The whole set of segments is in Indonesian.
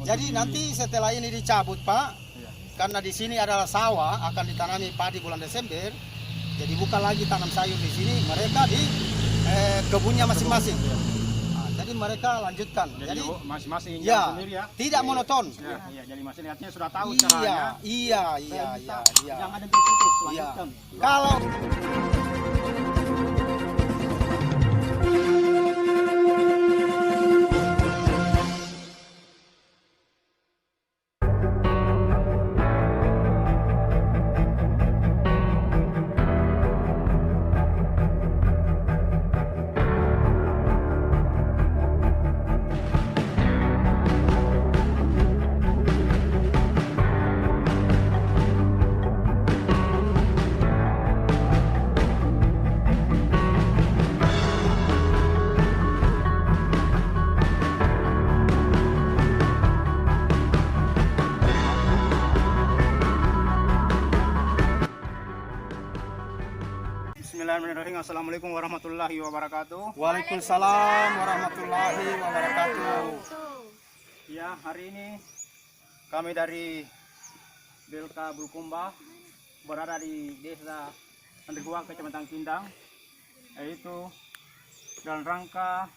Jadi nanti setelah ini dicabut Pak, karena di sini adalah sawah akan ditanami padi bulan Desember, jadi bukan lagi tanam sayur di sini, mereka di kebunnya masing-masing. Nah, jadi mereka lanjutkan. Jadi masing-masing ya, sendiri ya. tidak monoton. Iya, jadi masing artinya sudah tahu Iya, caranya. iya. Jangan ada terputus, Iya. lanjutkan. Kalau Bismillahirrahmanirrahim. Assalamualaikum warahmatullahi wabarakatuh. Waalaikumsalam warahmatullahi wabarakatuh. Ya, hari ini kami dari BLK Bulukumba berada di Desa Andrihua, Kecamatan Kindang, yaitu dalam rangka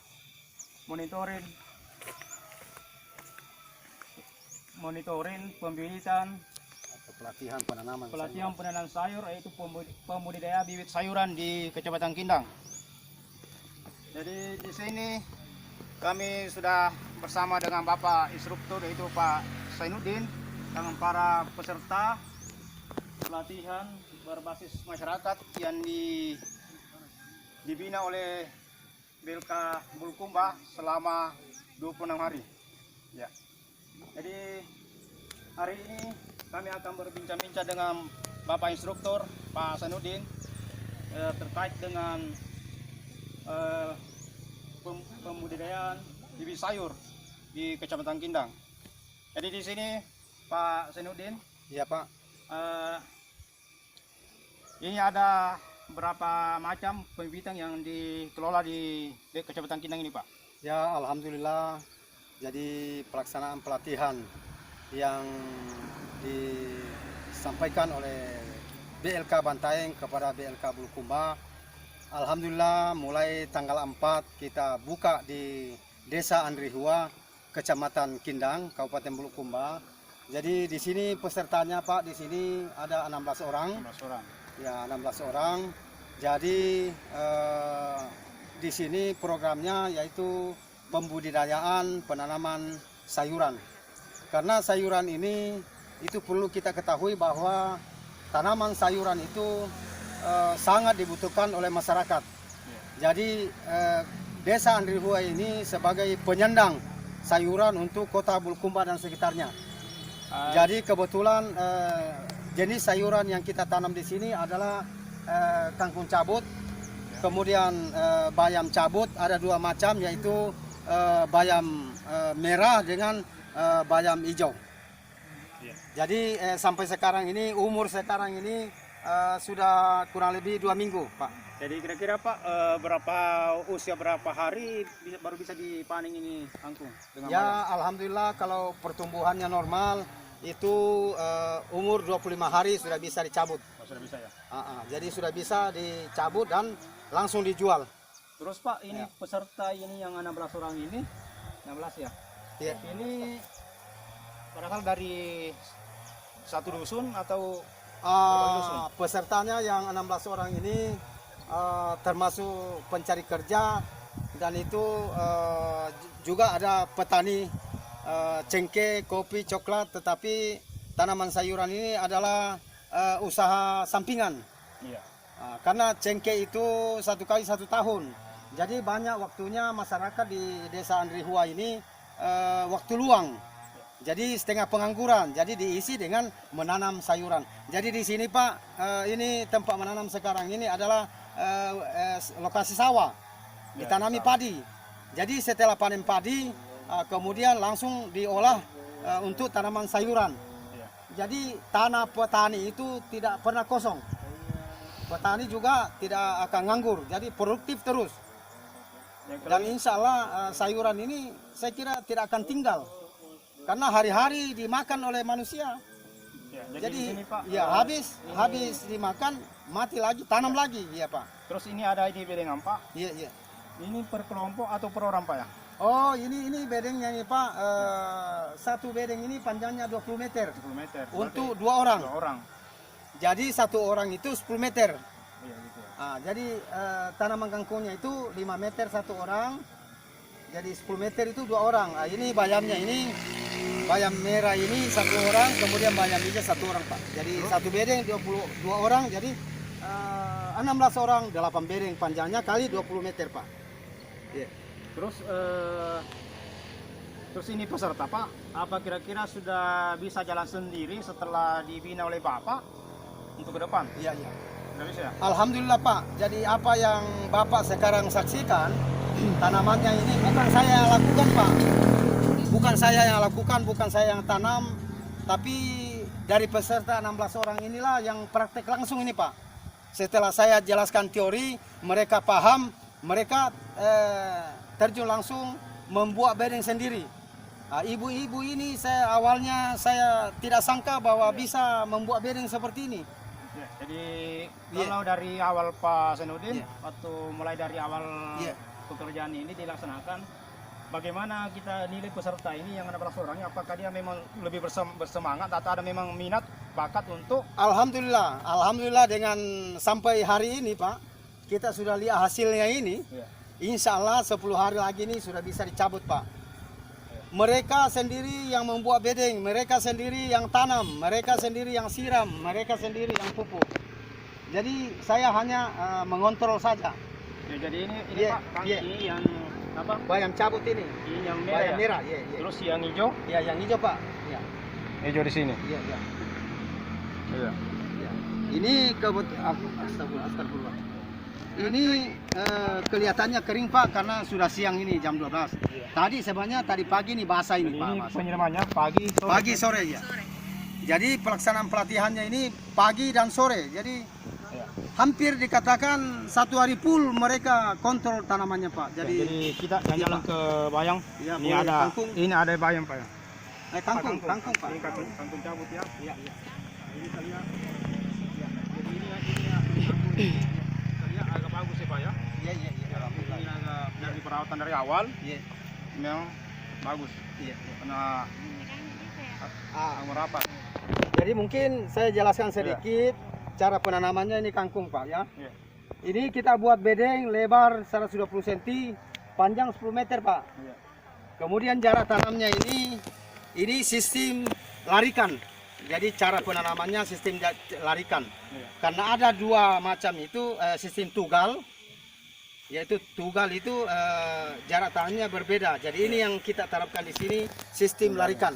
monitoring pembibitan Pelatihan penanaman sayur, yaitu pembudidaya bibit sayuran di Kecamatan Kindang. Jadi di sini kami sudah bersama dengan Bapak Instruktur, yaitu Pak Sainuddin, dengan para peserta pelatihan berbasis masyarakat yang dibina oleh BLK Bulukumba selama 26 hari. Ya. Jadi hari ini kami akan berbincang-bincang dengan Bapak Instruktur Pak Sainuddin terkait dengan pembudidayaan bibit sayur di Kecamatan Kindang. Jadi di sini Pak Sainuddin, Iya Pak. ini ada berapa macam pembibitan yang dikelola di Kecamatan Kindang ini Pak? Ya, alhamdulillah. Jadi pelaksanaan pelatihan yang disampaikan oleh BLK Bantaeng kepada BLK Bulukumba, alhamdulillah mulai tanggal 4 kita buka di Desa Andrihua, Kecamatan Kindang, Kabupaten Bulukumba. Jadi di sini pesertanya Pak, di sini ada 16 orang. 16 orang. Ya, 16 orang. Jadi di sini programnya yaitu pembudidayaan penanaman sayuran. Karena sayuran ini itu perlu kita ketahui bahwa tanaman sayuran itu sangat dibutuhkan oleh masyarakat. Jadi Desa Andrihua ini sebagai penyandang sayuran untuk kota Bulukumba dan sekitarnya. Jadi kebetulan jenis sayuran yang kita tanam di sini adalah kangkung cabut, kemudian bayam cabut, ada dua macam, yaitu bayam merah dengan bayam hijau. Jadi sampai sekarang ini, umur sekarang ini sudah kurang lebih 2 minggu Pak. Jadi kira-kira Pak usia berapa hari baru bisa dipanen ini kangkung? Ya, alhamdulillah kalau pertumbuhannya normal itu umur 25 hari sudah bisa dicabut. Oh, sudah bisa ya? Jadi sudah bisa dicabut dan langsung dijual. Terus Pak, ini peserta ini yang 16 orang ini, 16 ya? Ya. Ini berasal dari satu dusun atau pesertanya yang 16 orang ini termasuk pencari kerja, dan itu juga ada petani cengkeh, kopi, coklat, tetapi tanaman sayuran ini adalah usaha sampingan. Iya. Karena cengkeh itu 1 kali 1 tahun, jadi banyak waktunya masyarakat di Desa Andrihua ini waktu luang. Jadi setengah pengangguran, jadi diisi dengan menanam sayuran. Jadi di sini Pak, ini tempat menanam sekarang ini adalah lokasi sawah, ditanami padi. Jadi setelah panen padi, kemudian langsung diolah untuk tanaman sayuran. Jadi tanah petani itu tidak pernah kosong. Petani juga tidak akan nganggur, jadi produktif terus. Dan insya Allah sayuran ini saya kira tidak akan tinggal. karena hari-hari dimakan oleh manusia. Ya, Jadi ini, Pak, ya habis dimakan mati lagi, tanam lagi, ya Pak. Terus ini ada di bedengan Pak. Iya iya. Ini per kelompok atau per orang Pak ya? Oh ini bedengnya nih Pak. Satu bedeng ini panjangnya 20 meter 10 meter. untuk Berarti 2 orang. 2 orang. Jadi satu orang itu 10 meter. Iya gitu. Jadi tanaman kangkungnya itu 5 meter satu orang. Jadi 10 meter itu 2 orang. Ini bayamnya ini bayam merah ini satu orang, kemudian bayam hijau satu orang Pak. Jadi satu bedeng 22 orang, jadi 16 orang, 8 bedeng panjangnya kali 20 meter Pak. Yeah. Terus ini peserta Pak, apa kira-kira sudah bisa jalan sendiri setelah dibina oleh Bapak untuk ke depan? Iya iya. Sudah bisa ya? Alhamdulillah Pak. Jadi apa yang Bapak sekarang saksikan, tanamannya ini bukan saya yang lakukan Pak. Bukan saya yang lakukan, bukan saya yang tanam, tapi dari peserta 16 orang inilah yang praktek langsung ini Pak. Setelah saya jelaskan teori, mereka paham, mereka terjun langsung membuat bedeng sendiri. Ibu-ibu ini awalnya saya tidak sangka bahwa bisa membuat bedeng seperti ini. Ya, jadi kalau dari awal Pak Zainuddin, waktu mulai dari awal pekerjaan ini dilaksanakan, bagaimana kita nilai peserta ini yang 16 orang, apakah dia memang lebih bersemangat atau ada memang minat, bakat untuk? Alhamdulillah dengan sampai hari ini Pak, kita sudah lihat hasilnya ini. Insya Allah 10 hari lagi ini sudah bisa dicabut Pak. Mereka sendiri yang membuat bedeng, mereka sendiri yang tanam, mereka sendiri yang siram, mereka sendiri yang pupuk. Jadi saya hanya mengontrol saja. Ya, jadi ini Pak, kaki yang apa? Bayam cabut ini. Ini yang merah. Bayam Ya? merah, Terus yang hijau? Ya, yang hijau Pak. Ya. Hijau di sini. Iya, iya. Iya. Ya. Ini astagfirullah. Ini kelihatannya kering Pak karena sudah siang ini jam 12. Tadi sebenarnya tadi pagi ini basah ini Pak. Ini penyiramannya pagi sore. Pagi sore ya. Jadi pelaksanaan pelatihannya ini pagi dan sore. Jadi hampir dikatakan satu hari full mereka kontrol tanamannya Pak. Jadi kita jalan ke bayang. Ya, Ini boleh, ada kangkung. Ini ada bayang Pak ya. kangkung Pak. Ini kangkung cabut ya. Iya, iya. Ini kita lihat. Ya, jadi ini kita lihat agak bagus ya Pak ya. Iya, iya, iya. Alhamdulillah. Ini agak dari perawatan dari awal Iya. memang bagus. Iya. Karena merapat. Jadi mungkin saya jelaskan sedikit cara penanamannya ini kangkung Pak ya. Iya. Ini kita buat bedeng lebar 120 cm, panjang 10 meter Pak. Iya. Kemudian jarak tanamnya ini sistem larikan. Jadi cara penanamannya sistem larikan. Iya. Karena ada dua macam itu sistem tugal. Yaitu tugal itu jarak tanamnya berbeda. Jadi ini yang kita terapkan di sini sistem larikan.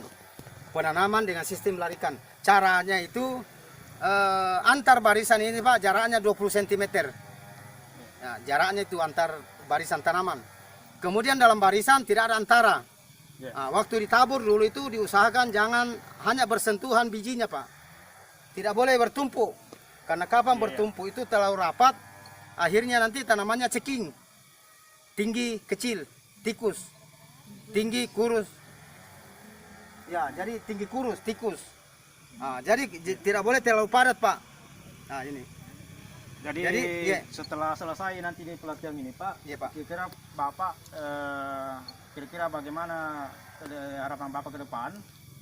Penanaman dengan sistem larikan. Caranya itu antar barisan ini Pak jaraknya 20 cm. Nah, jaraknya itu antar barisan tanaman. Kemudian dalam barisan tidak ada antara. Nah, waktu ditabur dulu itu diusahakan jangan hanya bersentuhan bijinya Pak. Tidak boleh bertumpuk. Karena kapan bertumpuk itu terlalu rapat, akhirnya nanti tanamannya ceking. Tinggi, kecil, tikus. Tinggi, kurus. Ya, jadi tinggi kurus, tikus. Nah, jadi tidak boleh terlalu padat Pak. Nah ini. Jadi setelah selesai nanti di pelatihan ini Pak, Pak. kira-kira Bapak kira-kira bagaimana harapan Bapak ke depan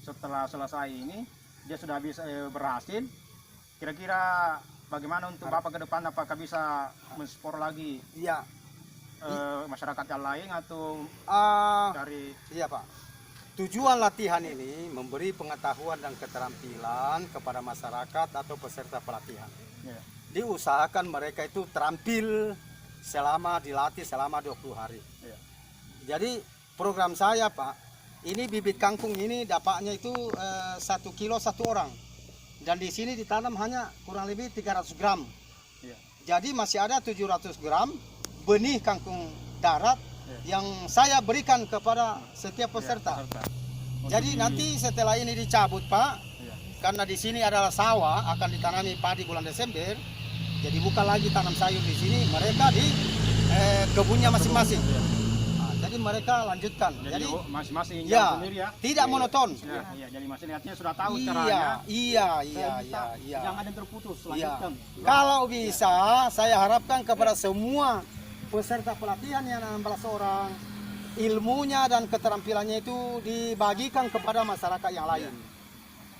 setelah selesai ini dia sudah bisa berhasil, kira-kira bagaimana untuk Bapak ke depan, apakah bisa menspor lagi masyarakat yang lain atau dari Pak. Tujuan latihan ini memberi pengetahuan dan keterampilan kepada masyarakat atau peserta pelatihan. Diusahakan mereka itu terampil dilatih selama 20 hari. Jadi program saya Pak, ini bibit kangkung ini dapatnya itu 1 kilo 1 orang. Dan di sini ditanam hanya kurang lebih 300 gram. Jadi masih ada 700 gram benih kangkung darat yang saya berikan kepada setiap peserta. Jadi nanti setelah ini dicabut Pak, karena di sini adalah sawah akan ditanami padi bulan Desember. Jadi bukan lagi tanam sayur di sini, mereka di kebunnya masing-masing. Nah, jadi mereka lanjutkan. Jadi masing-masing ya, jalan sendiri ya. tidak monoton. Ya, iya, jadi masing artinya sudah tahu Iya, caranya. iya. Jangan ada yang terputus, Iya. lanjutkan. Kalau bisa, saya harapkan kepada semua peserta pelatihan yang 16 orang, ilmunya dan keterampilannya itu dibagikan kepada masyarakat yang lain.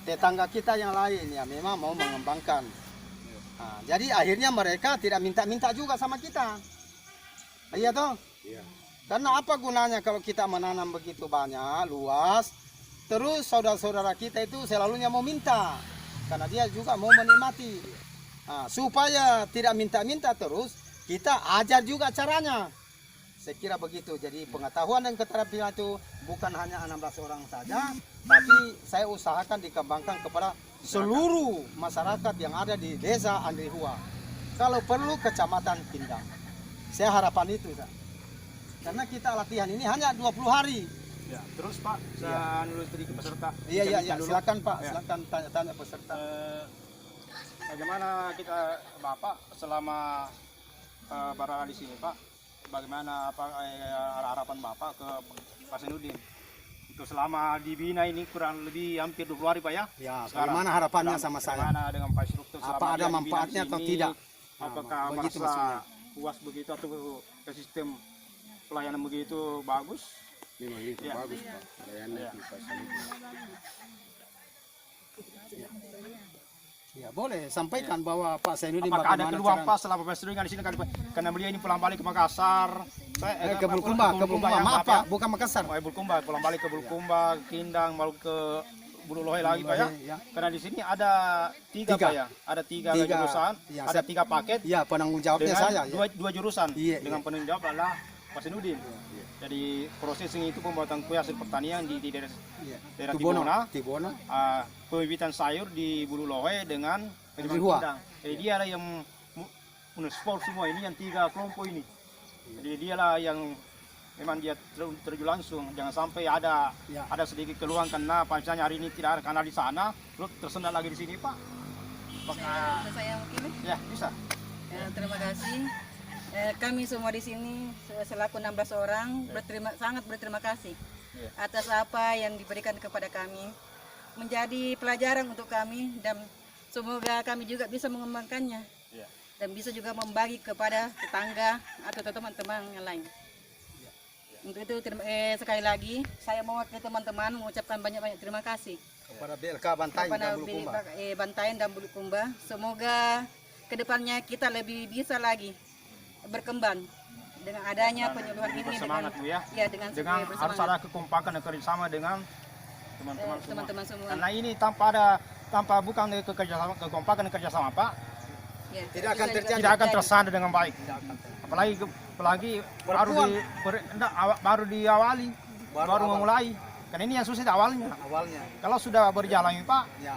Tetangga kita yang lain ya memang mau mengembangkan. Nah, jadi akhirnya mereka tidak minta-minta juga sama kita. Iya toh? Iya. Karena apa gunanya kalau kita menanam begitu banyak, luas, terus saudara-saudara kita itu selalunya mau minta. Karena dia juga mau menikmati. Nah, supaya tidak minta-minta terus, kita ajar juga caranya. Saya kira begitu. Jadi pengetahuan dan keterampilan itu bukan hanya 16 orang saja, tapi saya usahakan dikembangkan kepada seluruh masyarakat yang ada di desa Andrihua. Kalau perlu kecamatan Pindang. Saya harapan itu, Pak. Karena kita latihan ini hanya 20 hari. Ya, terus Pak, saya nulis tadi ke peserta. Iya, Bisa dulu. silakan Pak, Ya. silakan tanya-tanya peserta. Bagaimana kita Bapak selama berada di sini Pak? Bagaimana harapan Bapak ke Pak Sainuddin? Itu selama dibina ini kurang lebih hampir 20 hari Pak ya? Ya, Sekarang, bagaimana harapannya sama saya? Bagaimana dengan Pak Instruktur? Apa selama ada dia dibina manfaatnya di atau sini? tidak? Apakah begitu merasa maksudnya. puas begitu atau sistem pelayanan begitu bagus? Memang itu Ya. bagus Pak. Layanan Ya. di Pak Sainuddin. Ya, boleh sampaikan bahwa Pak Sainuddin Apakah ada bagaimana keluhan cara- Pak selama persidangan di sini kan karena beliau ini pulang balik ke Makassar. ke Bulukumba, maaf Pak, bukan Makassar. Bulukumba, pulang balik ke Bulukumba, Kindang, mau ke Bulu Lohe lagi Pak ya. Ya. Karena di sini ada tiga Tiga. Pak ya, ada tiga Tiga. jurusan, Ya, ada 3 paket Ya, penanggung jawabnya dengan saya. Ya. dua jurusan. Iya, Dengan penanggung jawab adalah Pak Sainuddin. Jadi prosesing itu pembuatan kue hasil pertanian di daerah Iya. daerah Tibono, Tibona. Tibono. Pembibitan sayur di Bulu Lohe dengan Andrihua. Kindang. Jadi dia lah yang menspor semua ini yang 3 kelompok ini. Jadi dialah yang memang dia terjun langsung. Jangan sampai ada Ya. sedikit keluhan karena misalnya hari ini tidak ada kanal di sana, terus tersendat lagi di sini Pak. Apakah Saya mungkin ya bisa? terima kasih. Kami semua di sini selaku 16 orang sangat berterima kasih Ya. atas apa yang diberikan kepada kami. Menjadi pelajaran untuk kami dan semoga kami juga bisa mengembangkannya Ya. dan bisa juga membagi kepada tetangga atau teman-teman yang lain. Untuk itu sekali lagi saya mewakili teman-teman mengucapkan banyak-banyak terima kasih Kepada BLK Bantai kepada dan Bulukumba. Bantaeng dan Bulukumba. Semoga kedepannya kita lebih bisa lagi berkembang dengan adanya penyuluhan ini Bersemangat Bu ya. dengan Dengan harus bersemangat. ada kekompakan dan kerjasama dengan teman-teman semua. Teman-teman semua. Karena ini tanpa bukan kekompakan dan kerjasama Pak, Ya, Tidak akan bisa juga terjadi. tidak akan tersandar dengan baik. Apalagi baru diawali, baru awal. memulai. Karena ini yang susah awalnya. Awalnya. Kalau sudah berjalan ini Pak, Ya.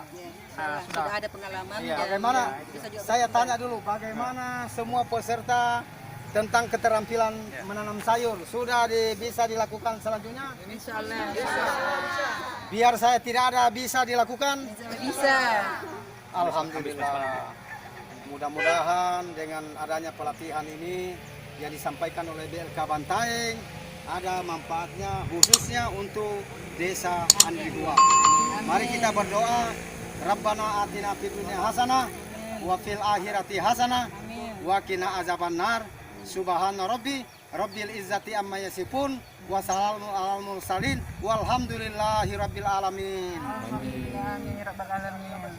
Ya, sudah ada pengalaman. Iya. dan Bagaimana? bisa juga Saya berkembang. tanya dulu, bagaimana semua peserta tentang keterampilan menanam sayur sudah bisa dilakukan selanjutnya? Insya Allah Biar saya tidak ada bisa dilakukan. bisa. Alhamdulillah. Mudah-mudahan dengan adanya pelatihan ini yang disampaikan oleh BLK Bantaeng ada manfaatnya khususnya untuk desa Andrihua. Mari kita berdoa. Rabbana atina fid dunya hasanah wa fil akhirati hasanah wa qina azabannar. Subhana rabbil izzati amma yasifun wa salamun alal mursalin walhamdulillahi rabbil alamin. Amin. Ya Rabbal Alamin.